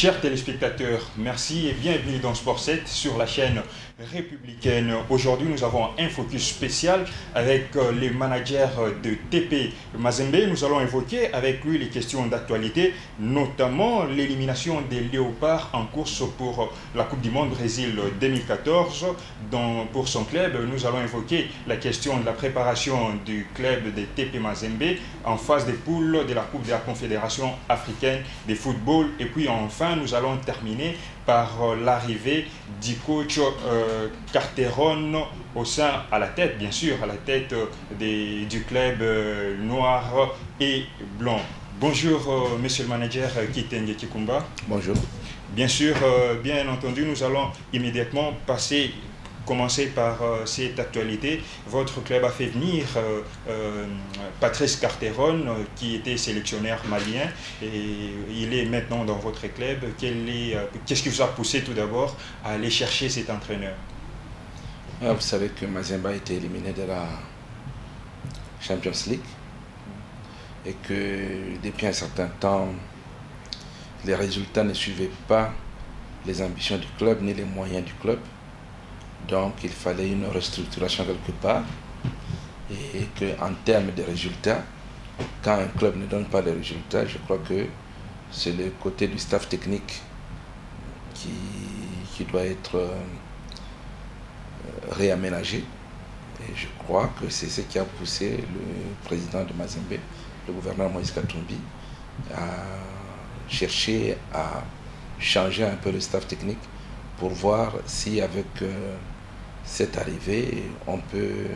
Chers téléspectateurs, merci et bienvenue dans Sport 7 sur la chaîne républicaine. Aujourd'hui, nous avons un focus spécial avec les managers de TP Mazembe. Nous allons évoquer avec lui les questions d'actualité, notamment l'élimination des Léopards en course pour la Coupe du Monde Brésil 2014. Pour son club, nous allons évoquer la question de la préparation du club de TP Mazembe en phase des poules de la Coupe de la Confédération africaine de football. Et puis enfin, nous allons terminer par l'arrivée du coach Carteron à la tête, bien sûr, à la tête du club noir et blanc. Bonjour, monsieur le manager Kitenge Kikumba. Bonjour. Bien sûr, bien entendu, nous allons immédiatement commencer par cette actualité. Votre club a fait venir Patrice Carteron, qui était sélectionneur malien, et il est maintenant dans votre club. Qu'est-ce qui vous a poussé tout d'abord à aller chercher cet entraîneur? Vous savez que Mazembe a été éliminé de la Champions League et que depuis un certain temps, les résultats ne suivaient pas les ambitions du club ni les moyens du club. Donc il fallait une restructuration quelque part et qu'en termes de résultats, quand un club ne donne pas de résultats, je crois que c'est le côté du staff technique qui doit être réaménagé. Et je crois que c'est ce qui a poussé le président de Mazembe, le gouverneur Moïse Katumbi, à chercher à changer un peu le staff technique pour voir si avec cette arrivée, on peut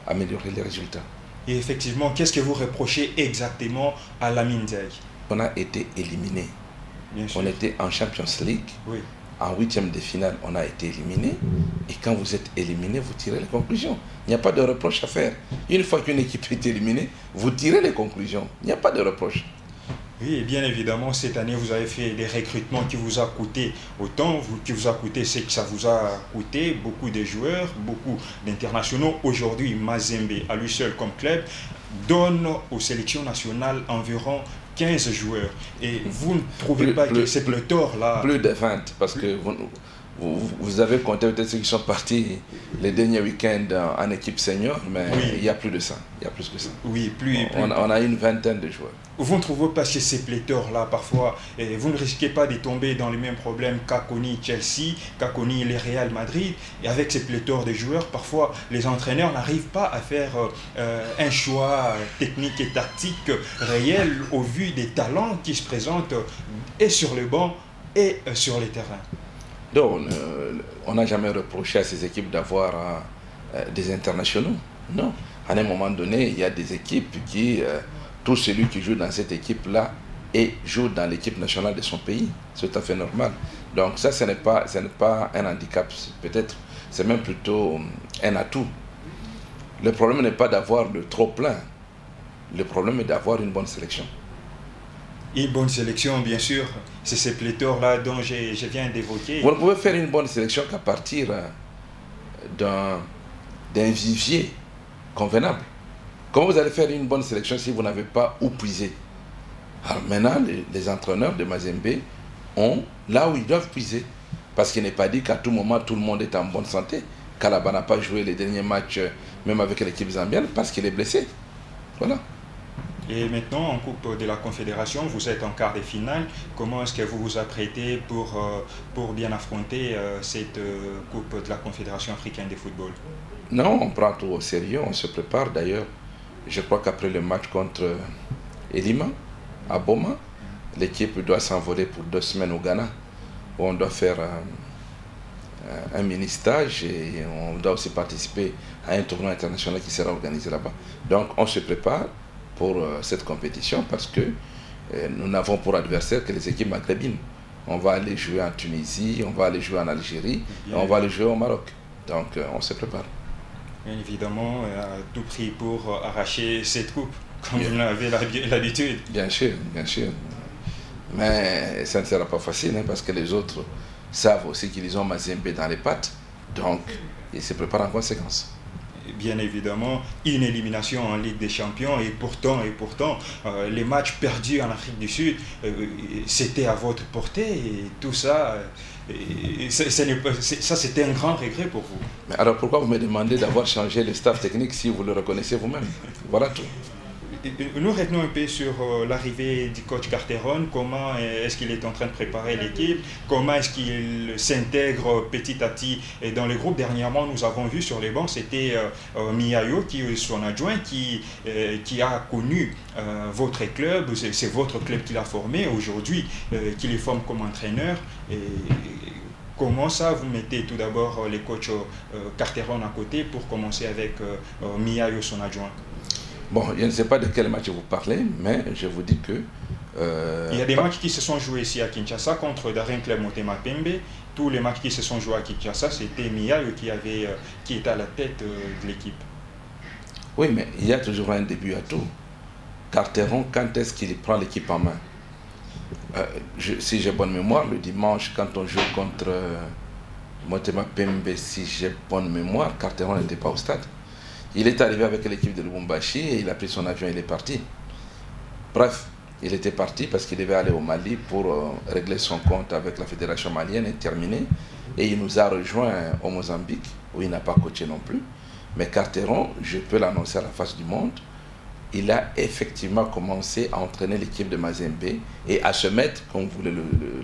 améliorer les résultats. Et effectivement, qu'est-ce que vous reprochez exactement à Lamine Ndiaye? On a été éliminé. On était en Champions League. Oui. En huitième de finale, on a été éliminé. Et quand vous êtes éliminé, vous tirez les conclusions. Il n'y a pas de reproche à faire. Une fois qu'une équipe est éliminée, vous tirez les conclusions. Il n'y a pas de reproche. Oui, et bien évidemment, cette année, vous avez fait des recrutements qui vous a coûté autant, qui vous a coûté ce que ça vous a coûté, beaucoup de joueurs, beaucoup d'internationaux. Aujourd'hui, Mazembe, à lui seul comme club, donne aux sélections nationales environ 15 joueurs. Et vous ne trouvez pas que c'est pléthore là? Plus de 20, parce que vous avez compté peut-être ceux qui sont partis les derniers week-ends en équipe senior, mais oui. Il y a plus de ça. Il y a plus que ça. Oui, on a une vingtaine de joueurs. Vous ne trouvez pas que ces pléthores-là, parfois, vous ne risquez pas de tomber dans les mêmes problèmes qu'a connu Chelsea, qu'a connu le Real Madrid, et avec ces pléthores de joueurs, parfois, les entraîneurs n'arrivent pas à faire un choix technique et tactique réel au vu des talents qui se présentent et sur le banc et sur les terrains. Donc, on n'a jamais reproché à ces équipes d'avoir des internationaux. Non. À un moment donné, il y a des équipes qui... tout celui qui joue dans cette équipe-là et joue dans l'équipe nationale de son pays. C'est tout à fait normal. Donc ça, ce n'est pas un handicap. Peut-être, c'est même plutôt un atout. Le problème n'est pas d'avoir le trop-plein. Le problème est d'avoir une bonne sélection. Une bonne sélection, bien sûr, c'est ces pléthores-là dont je viens d'évoquer. Vous ne pouvez faire une bonne sélection qu'à partir d'un vivier convenable. Comment vous allez faire une bonne sélection si vous n'avez pas où puiser? Alors maintenant, les entraîneurs de Mazembe ont là où ils doivent puiser. Parce qu'il n'est pas dit qu'à tout moment, tout le monde est en bonne santé. Kalaba n'a pas joué les derniers matchs, même avec l'équipe zambienne, parce qu'il est blessé. Voilà. Et maintenant, en Coupe de la Confédération, vous êtes en quart de finale. Comment est-ce que vous vous apprêtez pour bien affronter cette Coupe de la Confédération africaine de football? Non, on prend tout au sérieux, on se prépare d'ailleurs. Je crois qu'après le match contre Elima, à Boma, l'équipe doit s'envoler pour 2 semaines au Ghana, où on doit faire un mini-stage et on doit aussi participer à un tournoi international qui sera organisé là-bas. Donc on se prépare pour cette compétition parce que nous n'avons pour adversaire que les équipes maghrébines. On va aller jouer en Tunisie, on va aller jouer en Algérie, et on va aller jouer au Maroc. Donc on se prépare. Bien évidemment, à tout prix pour arracher cette coupe, comme vous l'avez l'habitude. Bien sûr, bien sûr. Mais ça ne sera pas facile parce que les autres savent aussi qu'ils ont Mazembe dans les pattes. Donc, ils se préparent en conséquence. bien évidemment une élimination en Ligue des Champions et pourtant, les matchs perdus en Afrique du Sud, c'était à votre portée et tout ça, ça c'était un grand regret pour vous. Mais alors pourquoi vous me demandez d'avoir changé le staff technique si vous le reconnaissez vous-même? Voilà tout. Nous revenons un peu sur l'arrivée du coach Carteron. Comment est-ce qu'il est en train de préparer l'équipe? Comment est-ce qu'il s'intègre petit à petit dans le groupe? Dernièrement, nous avons vu sur les bancs, c'était Miayo, qui est son adjoint, qui a connu votre club. C'est votre club qui l'a formé aujourd'hui, qui les forme comme entraîneur. Comment ça, vous mettez tout d'abord les coachs Carteron à côté pour commencer avec Miayo, son adjoint? Bon, je ne sais pas de quel match vous parlez, mais je vous dis que... il y a des matchs qui se sont joués ici à Kinshasa contre Daring Club Motema Pembe. Tous les matchs qui se sont joués à Kinshasa, c'était Miayo qui était à la tête de l'équipe. Oui, mais il y a toujours un début à tout. Carteron, quand est-ce qu'il prend l'équipe en main? Si j'ai bonne mémoire, le dimanche, quand on joue contre Motema Pembe, si j'ai bonne mémoire, Carteron n'était pas au stade. Il est arrivé avec l'équipe de Lubumbashi et il a pris son avion et il est parti. Bref, il était parti parce qu'il devait aller au Mali pour régler son compte avec la fédération malienne et terminer. Et il nous a rejoints au Mozambique, où il n'a pas coaché non plus. Mais Carteron, je peux l'annoncer à la face du monde, il a effectivement commencé à entraîner l'équipe de Mazembe et à se mettre, comme vous voulez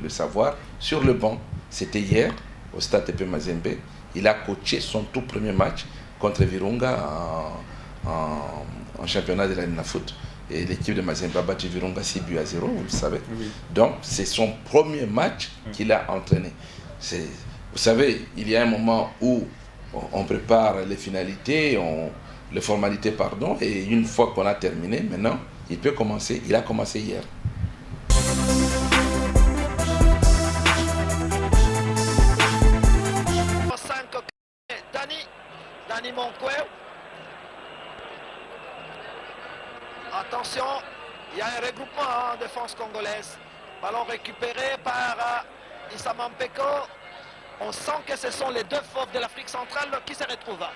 le savoir, sur le banc. C'était hier, au stade TP Mazembe. Il a coaché son tout premier match contre Virunga en championnat de la Ninafoot. Et l'équipe de Mazembe a battu Virunga 6-0, vous le savez. Oui. Donc, c'est son premier match qu'il a entraîné. Vous savez, il y a un moment où on prépare les finalités, les formalités, pardon, et une fois qu'on a terminé, maintenant, il peut commencer. Il a commencé hier. Dani Monkweu. Attention, il y a un regroupement en défense congolaise. Ballon récupéré par Issa Mampeko. On sent que ce sont les deux fauves de l'Afrique centrale qui se retrouvent.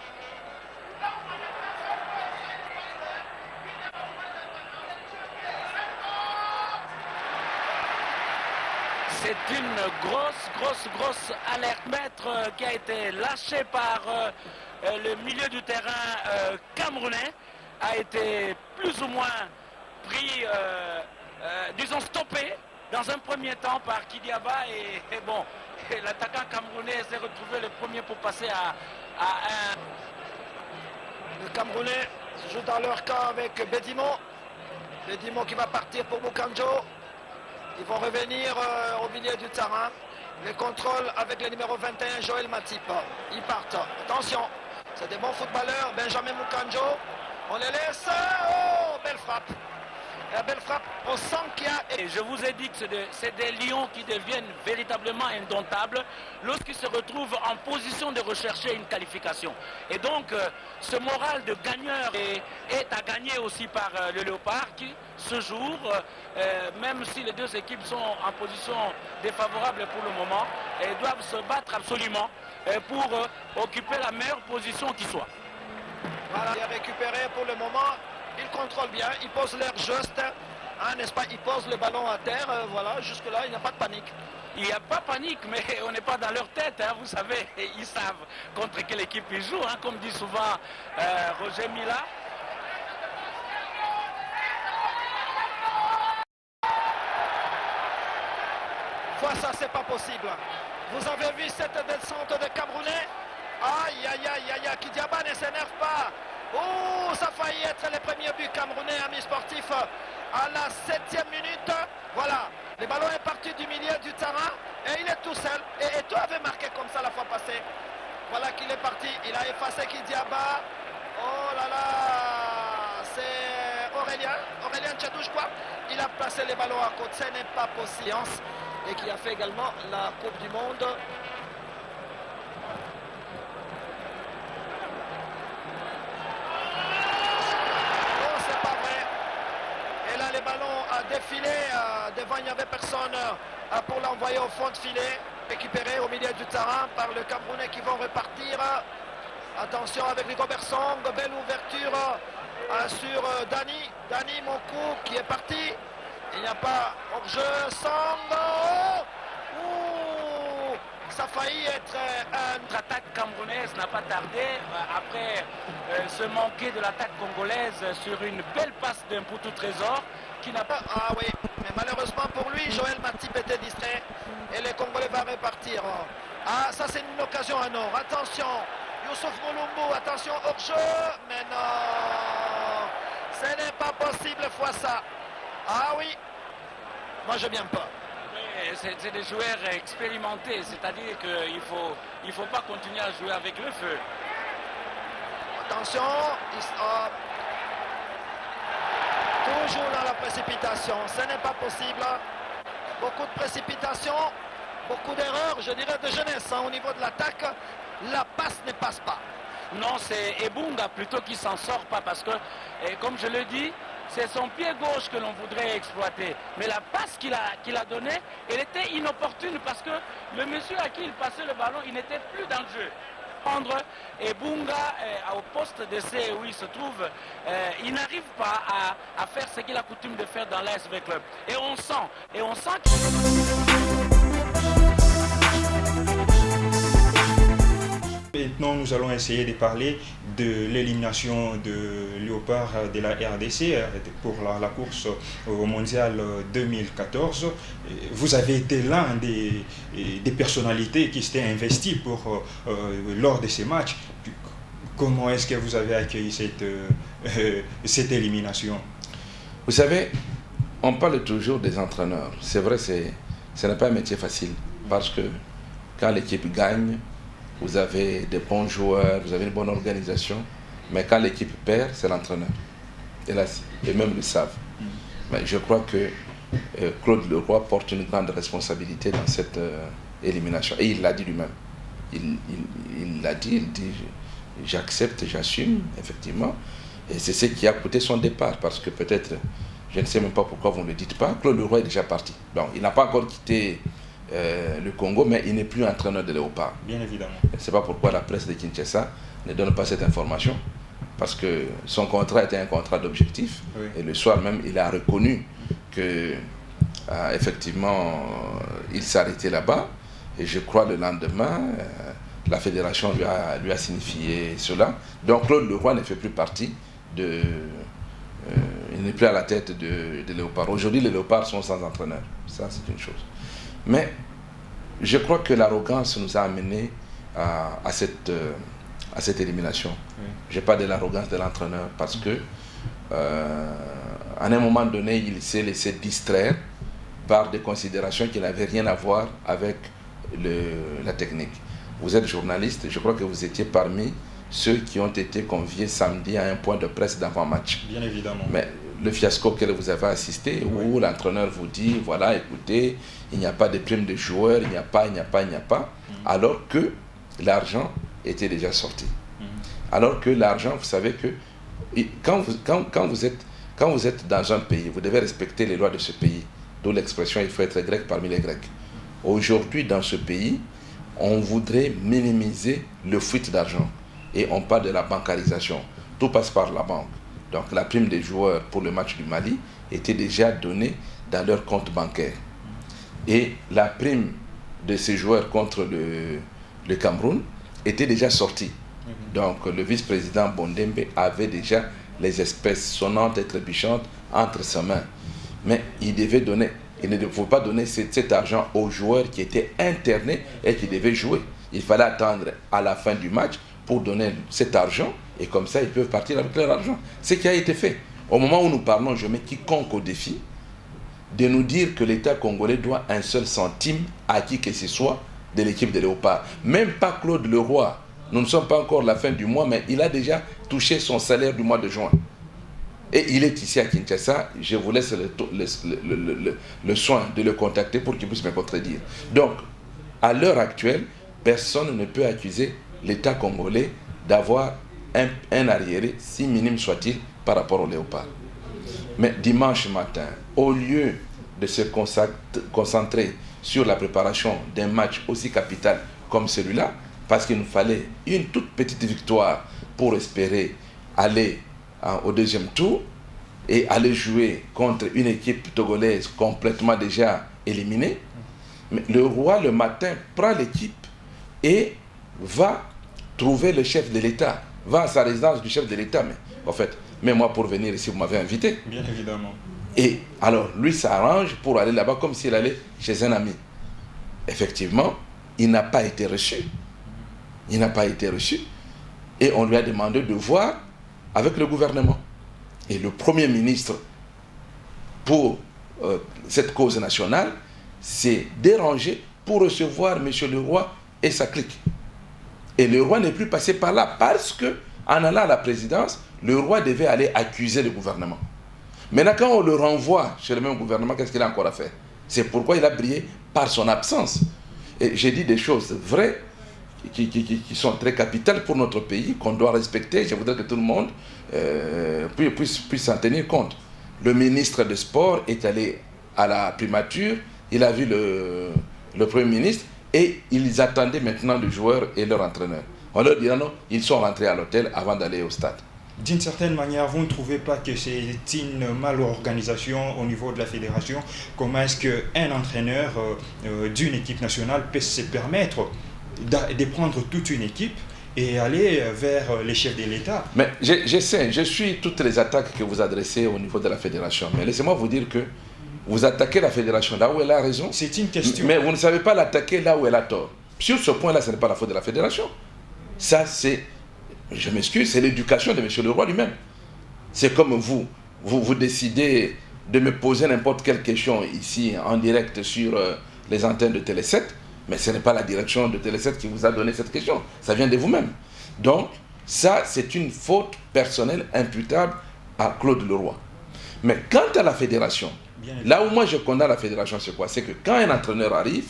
C'est une grosse alerte maître qui a été lâchée par le milieu du terrain camerounais. A été plus ou moins pris, disons stoppé dans un premier temps par Kidiaba et bon, l'attaquant camerounais s'est retrouvé le premier pour passer à un... Le Camerounais joue dans leur camp avec Bedimo. Bedimo qui va partir pour Bukanjo. Ils vont revenir au milieu du terrain. Le contrôle avec le numéro 21, Joël Matip. Ils partent. Attention, c'est des bons footballeurs. Benjamin Mukanjo. On les laisse. Oh, belle frappe. La belle frappe, on sent qu'il y a... Et je vous ai dit que c'est des lions qui deviennent véritablement indomptables lorsqu'ils se retrouvent en position de rechercher une qualification. Et donc, ce moral de gagneur est à gagner aussi par le Léopard qui, ce jour, même si les deux équipes sont en position défavorable pour le moment, doivent se battre absolument pour occuper la meilleure position qui soit. Voilà, il est récupéré pour le moment. Ils contrôlent bien, ils posent leur geste, hein, n'est-ce pas? Ils posent le ballon à terre, voilà, jusque-là, il n'y a pas de panique. Il n'y a pas de panique, mais on n'est pas dans leur tête, hein, vous savez, ils savent contre quelle équipe ils jouent, hein, comme dit souvent Roger Mila. Fois ça, c'est pas possible. Vous avez vu cette descente de Camerounais? Aïe, aïe, aïe, aïe, aïe, Kidiaba ne s'énerve pas. Oh, ça a failli être le premier but camerounais, amis sportifs, à la 7e minute. Voilà, le ballon est parti du milieu du terrain et il est tout seul. Et Eto'o avait marqué comme ça la fois passée. Voilà qu'il est parti, il a effacé Kidiaba. Oh là là, c'est Aurélien Tchadouche quoi. Il a placé les ballons à côté, ce n'est pas possible. Et qui a fait également la Coupe du Monde. Le ballon a défilé, devant il n'y avait personne pour l'envoyer au fond de filet, récupéré au milieu du terrain par le Camerounais qui vont repartir. Attention avec Nico Bersong, belle ouverture sur Dani. Dani Monkou qui est parti. Il n'y a pas hors-jeu. Song. Ouh, ça a failli être un... L'attaque camerounaise n'a pas tardé après se manquer de l'attaque congolaise sur une belle passe d'un Poutou Trésor qui n'a pas... Ah oui, mais malheureusement pour lui, Joël Matip était distrait et les Congolais vont repartir. Ah, ça c'est une occasion à non. Attention, Youssouf Moulumbu, attention hors-jeu. Mais non, ce n'est pas possible fois ça. Ah oui, moi je viens pas. C'est des joueurs expérimentés, c'est-à-dire qu'il faut pas continuer à jouer avec le feu. Attention, toujours dans la précipitation, ce n'est pas possible. Beaucoup de précipitation, beaucoup d'erreurs, je dirais de jeunesse au niveau de l'attaque. La passe ne passe pas. Non, c'est Ebunga plutôt qui s'en sort pas parce que, comme je le dis, c'est son pied gauche que l'on voudrait exploiter. Mais la passe qu'il a donnée, elle était inopportune parce que le monsieur à qui il passait le ballon, il n'était plus dans le jeu. Prendre Ebunga au poste d'essai où il se trouve, il n'arrive pas à faire ce qu'il a coutume de faire dans l'ASV Club. Et on sent Maintenant, nous allons essayer de parler de l'élimination de Léopard de la RDC pour la course au Mondial 2014. Vous avez été l'un des personnalités qui s'étaient investies lors de ces matchs. Comment est-ce que vous avez accueilli cette élimination? Vous savez, on parle toujours des entraîneurs. C'est vrai, ce n'est pas un métier facile parce que quand l'équipe gagne, vous avez des bons joueurs, vous avez une bonne organisation, mais quand l'équipe perd, c'est l'entraîneur. Et même le savent. Mais je crois que Claude Leroy porte une grande responsabilité dans cette élimination. Et il l'a dit lui-même. Il l'a dit, il dit j'accepte, j'assume, effectivement. Et c'est ce qui a coûté son départ, parce que peut-être, je ne sais même pas pourquoi vous ne le dites pas, Claude Leroy est déjà parti. Donc, il n'a pas encore quitté le Congo, mais il n'est plus entraîneur de Léopard. Bien évidemment. Je ne sais pas pourquoi la presse de Kinshasa ne donne pas cette information, parce que son contrat était un contrat d'objectif, oui. Et le soir même, il a reconnu que effectivement, il s'arrêtait là-bas, et je crois le lendemain, la fédération lui a signifié cela. Donc Claude Leroy ne fait plus partie il n'est plus à la tête de Léopard. Aujourd'hui, les Léopards sont sans entraîneur. Ça, c'est une chose. Mais je crois que l'arrogance nous a amenés à cette élimination. Oui. Je parle de l'arrogance de l'entraîneur parce que à un moment donné, il s'est laissé distraire par des considérations qui n'avaient rien à voir avec la technique. Vous êtes journaliste, je crois que vous étiez parmi ceux qui ont été conviés samedi à un point de presse d'avant-match. Bien évidemment. Mais le fiasco auquel vous avez assisté, oui. Où l'entraîneur vous dit, voilà, écoutez, il n'y a pas de prime de joueurs, il n'y a pas, alors que l'argent était déjà sorti. Alors que l'argent, vous savez que quand vous êtes dans un pays, vous devez respecter les lois de ce pays, d'où l'expression, il faut être grec parmi les Grecs. Aujourd'hui, dans ce pays, on voudrait minimiser le fuite d'argent. Et on parle de la bancarisation. Tout passe par la banque. Donc la prime des joueurs pour le match du Mali était déjà donnée dans leur compte bancaire. Et la prime de ces joueurs contre le Cameroun était déjà sortie. Donc le vice-président Bondembe avait déjà les espèces sonnantes et trébuchantes entre ses mains. Mais il ne faut pas donner cet argent aux joueurs qui étaient internés et qui devaient jouer. Il fallait attendre à la fin du match pour donner cet argent, et comme ça, ils peuvent partir avec leur argent. Ce qui a été fait. Au moment où nous parlons, je mets quiconque au défi de nous dire que l'État congolais doit un seul centime à qui que ce soit de l'équipe de Léopard. Même pas Claude Leroy. Nous ne sommes pas encore à la fin du mois, mais il a déjà touché son salaire du mois de juin. Et il est ici à Kinshasa. Je vous laisse le soin de le contacter pour qu'il puisse me contredire. Donc, à l'heure actuelle, personne ne peut accuser l'État congolais d'avoir un arriéré, si minime soit-il, par rapport au Léopard. Mais dimanche matin, au lieu de se concentrer sur la préparation d'un match aussi capital comme celui-là, parce qu'il nous fallait une toute petite victoire pour espérer aller au deuxième tour et aller jouer contre une équipe togolaise complètement déjà éliminée. Mais le roi, le matin, prend l'équipe et va trouver le chef de l'État, va à sa résidence du chef de l'État. Mais en fait, mais moi pour venir ici, vous m'avez invité. Bien évidemment. Et alors, lui s'arrange pour aller là-bas comme s'il allait chez un ami. Effectivement, il n'a pas été reçu. Il n'a pas été reçu. Et on lui a demandé de voir avec le gouvernement. Et le Premier ministre, pour cette cause nationale, s'est dérangé pour recevoir M. le roi et sa clique. Et le roi n'est plus passé par là parce que, en allant à la présidence, le roi devait aller accuser le gouvernement. Maintenant, quand on le renvoie chez le même gouvernement, qu'est-ce qu'il a encore à faire? C'est pourquoi il a brillé par son absence. Et j'ai dit des choses vraies qui sont très capitales pour notre pays, qu'on doit respecter. Je voudrais que tout le monde puisse s'en tenir compte. Le ministre des Sports est allé à la primature, il a vu le Premier ministre et ils attendaient maintenant les joueurs et leur entraîneur. On leur dit non, ils sont rentrés à l'hôtel avant d'aller au stade. D'une certaine manière, vous ne trouvez pas que c'est une malorganisation au niveau de la fédération? Comment est-ce qu'un entraîneur d'une équipe nationale peut se permettre de prendre toute une équipe et aller vers les chefs de l'État? Mais j'essaie, je suis toutes les attaques que vous adressez au niveau de la fédération. Mais laissez-moi vous dire que vous attaquez la fédération là où elle a raison. C'est une question. Mais vous ne savez pas l'attaquer là où elle a tort. Sur ce point-là, ce n'est pas la faute de la fédération. Ça, c'est, je m'excuse, c'est l'éducation de M. le roi lui-même. C'est comme vous décidez de me poser n'importe quelle question ici en direct sur les antennes de Télé 7, mais ce n'est pas la direction de Télé 7 qui vous a donné cette question. Ça vient de vous-même. Donc, ça, c'est une faute personnelle imputable à Claude Leroy. Mais quant à la fédération, là où moi je condamne la fédération, c'est quoi? C'est que quand un entraîneur arrive,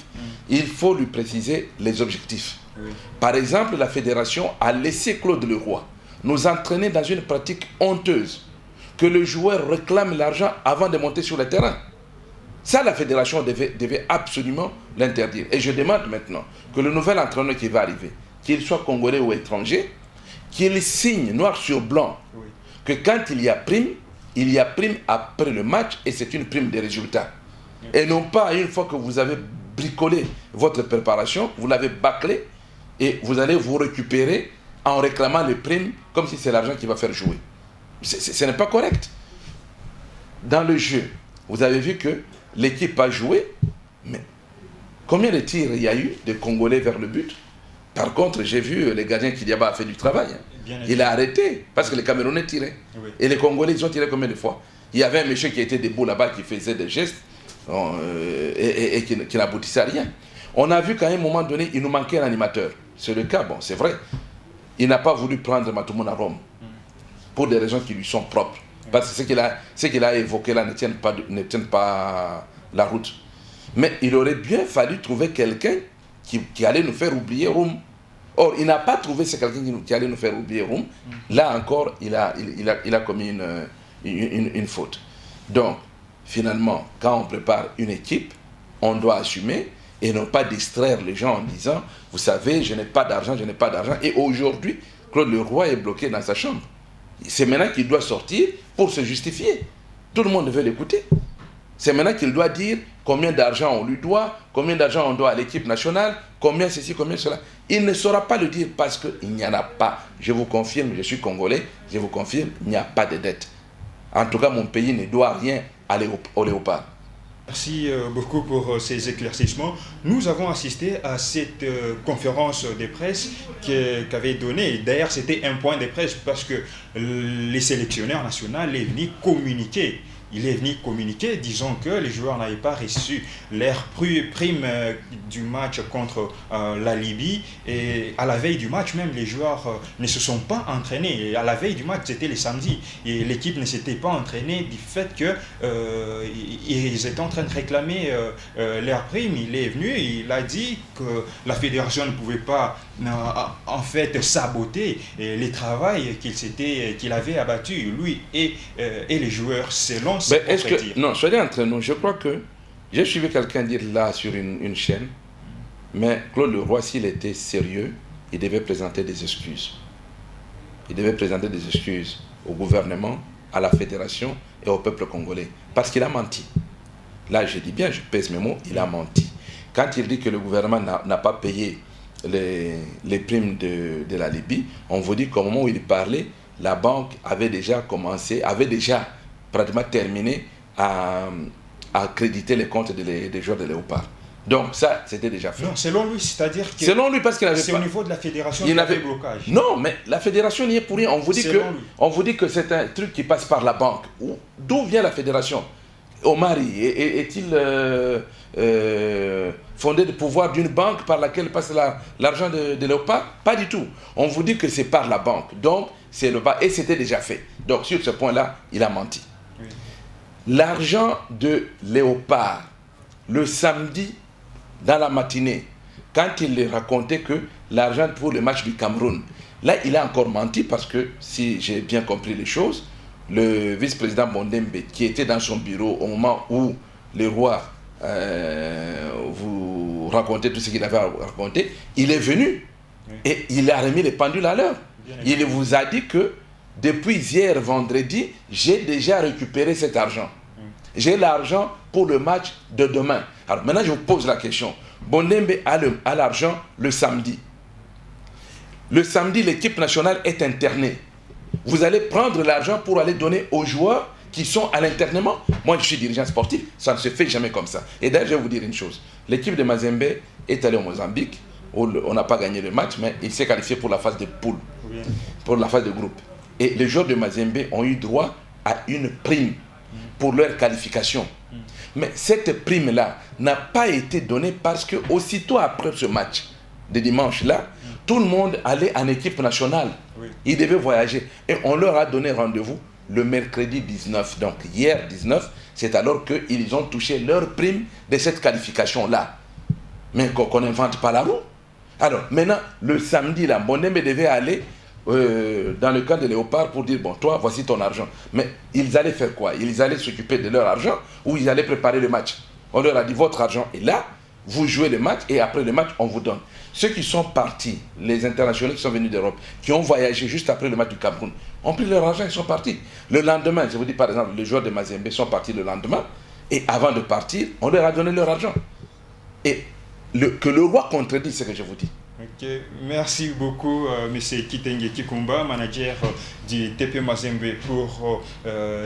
il faut lui préciser les objectifs. Oui. Par exemple, la fédération a laissé Claude Leroy nous entraîner dans une pratique honteuse, que le joueur réclame l'argent avant de monter sur le terrain. Ça, la fédération devait absolument l'interdire. Et je demande maintenant que le nouvel entraîneur qui va arriver, qu'il soit congolais ou étranger, qu'il signe noir sur blanc, oui, que quand il y a prime après le match et c'est une prime de résultats. Oui. Et non pas une fois que vous avez bricolé votre préparation, vous l'avez bâclé et vous allez vous récupérer en réclamant les primes comme si c'est l'argent qui va faire jouer. Ce n'est pas correct. Dans le jeu, vous avez vu que l'équipe a joué, mais combien de tirs il y a eu de Congolais vers le but? Par contre, j'ai vu le gardien Kidiaba a fait du travail. Il a arrêté parce que les Camerounais tiraient. Oui. Et les Congolais, ils ont tiré combien de fois? Il y avait un monsieur qui était debout là-bas qui faisait des gestes et qui n'aboutissait à rien. On a vu qu'à un moment donné, il nous manquait un animateur. C'est le cas, bon, c'est vrai. Il n'a pas voulu prendre Matoumou à Rome pour des raisons qui lui sont propres. Parce que ce qu'il a évoqué là ne tiennent pas la route. Mais il aurait bien fallu trouver quelqu'un qui allait nous faire oublier Rome. Or, il n'a pas trouvé ce quelqu'un qui allait nous faire oublier Rome. Là encore, il a commis une faute. Donc, finalement, quand on prépare une équipe, on doit assumer et non pas distraire les gens en disant « Vous savez, je n'ai pas d'argent, je n'ai pas d'argent. » Et aujourd'hui, Claude Leroy est bloqué dans sa chambre. C'est maintenant qu'il doit sortir pour se justifier. Tout le monde veut l'écouter. C'est maintenant qu'il doit dire combien d'argent on lui doit, combien d'argent on doit à l'équipe nationale, combien ceci, combien cela. Il ne saura pas le dire parce qu'il n'y en a pas. Je vous confirme, je suis congolais, je vous confirme, il n'y a pas de dette. En tout cas, mon pays ne doit rien au léopard. Merci beaucoup pour ces éclaircissements. Nous avons assisté à cette conférence de presse qu'avait donnée. D'ailleurs, c'était un point de presse parce que les sélectionneurs nationaux est venu communiquer. Il est venu communiquer, disant que les joueurs n'avaient pas reçu leur prime du match contre la Libye. Et à la veille du match, même, les joueurs ne se sont pas entraînés. Et à la veille du match, c'était le samedi. Et l'équipe ne s'était pas entraînée du fait qu'ils étaient en train de réclamer leur prime. Il est venu, il a dit que la fédération ne pouvait pas en fait saboter le travail qu'il avait abattu, lui et les joueurs, selon ses propres dires. Non, soyez entre nous, je crois que j'ai suivi quelqu'un dire là sur une chaîne, mais Claude Leroy, s'il était sérieux, il devait présenter des excuses. Il devait présenter des excuses au gouvernement, à la fédération et au peuple congolais. Parce qu'il a menti. Là, je dis bien, je pèse mes mots, il a menti. Quand il dit que le gouvernement n'a pas payé les primes de la Libye, on vous dit qu'au moment où il parlait, la banque avait déjà pratiquement terminé à créditer les comptes des joueurs de Léopard. Donc ça, c'était déjà fait. Non, selon lui, c'est-à-dire que... Selon lui, parce qu'il n'avait pas... C'est au niveau de la fédération qu'il y avait blocage. Non, mais la fédération n'y est pour rien. On vous dit que c'est un truc qui passe par la banque. D'où vient la fédération? Omari, est-il fondé de pouvoir d'une banque par laquelle passe l'argent de Léopard? Pas du tout. On vous dit que c'est par la banque. Donc, c'est le bas. Et c'était déjà fait. Donc, sur ce point-là, il a menti. Oui. L'argent de Léopard, le samedi, dans la matinée, quand il racontait que l'argent pour le match du Cameroun, là, il a encore menti parce que, si j'ai bien compris les choses, le vice-président Bondembe, qui était dans son bureau au moment où le roi vous racontait tout ce qu'il avait raconté, il est venu et il a remis les pendules à l'heure. Il vous a dit que depuis hier vendredi, j'ai déjà récupéré cet argent. J'ai l'argent pour le match de demain. Alors maintenant, je vous pose la question. Bondembe a l'argent le samedi. Le samedi, l'équipe nationale est internée. Vous allez prendre l'argent pour aller donner aux joueurs qui sont à l'internement. Moi, je suis dirigeant sportif. Ça ne se fait jamais comme ça. Et d'ailleurs, je vais vous dire une chose. L'équipe de Mazembe est allée au Mozambique. Où on n'a pas gagné le match, mais il s'est qualifié pour la phase de poule, pour la phase de groupe. Et les joueurs de Mazembe ont eu droit à une prime pour leur qualification. Mais cette prime-là n'a pas été donnée parce que aussitôt après ce match de dimanche-là, tout le monde allait en équipe nationale. Ils devaient voyager. Et on leur a donné rendez-vous le mercredi 19. Donc hier 19, c'est alors qu'ils ont touché leur prime de cette qualification-là. Mais qu'on n'invente pas la roue. Alors maintenant, le samedi, là, Bondembe devait aller dans le camp de Léopard pour dire, bon, toi, voici ton argent. Mais ils allaient faire quoi? Ils allaient s'occuper de leur argent ou ils allaient préparer le match? On leur a dit, votre argent est là, vous jouez le match et après le match, on vous donne. Ceux qui sont partis, les internationaux qui sont venus d'Europe, qui ont voyagé juste après le match du Cameroun, ont pris leur argent, ils sont partis. Le lendemain, je vous dis par exemple, les joueurs de Mazembe sont partis le lendemain et avant de partir, on leur a donné leur argent. Et que le roi contredit ce que je vous dis. Ok, merci beaucoup, M. Kitenge Kikumba, manager du TP Mazembe, pour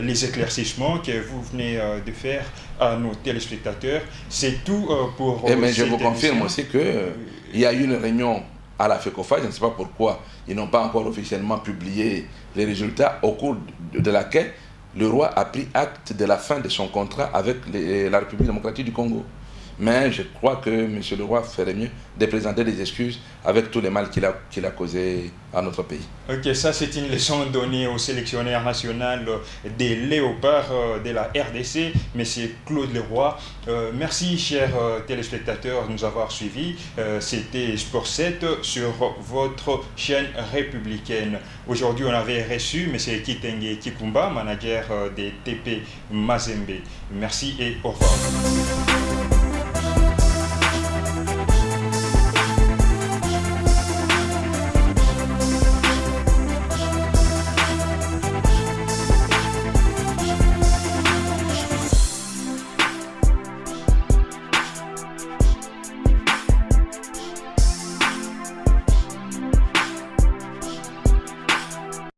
les éclaircissements que vous venez de faire à nos téléspectateurs. C'est tout pour mais je vous confirme aussi qu'il y a eu une réunion à la FECOFA, je ne sais pas pourquoi ils n'ont pas encore officiellement publié les résultats, au cours de laquelle le roi a pris acte de la fin de son contrat avec la République démocratique du Congo. Mais je crois que M. le roi ferait mieux de présenter des excuses avec tout le mal qu'il a causé à notre pays. Ok, ça c'est une leçon donnée au sélectionneur national des Léopards de la RDC, M. Claude Leroy. Merci, chers téléspectateurs, de nous avoir suivis. C'était Sport 7 sur votre chaîne républicaine. Aujourd'hui, on avait reçu M. Kitenge Kikumba, manager des TP Mazembe. Merci et au revoir.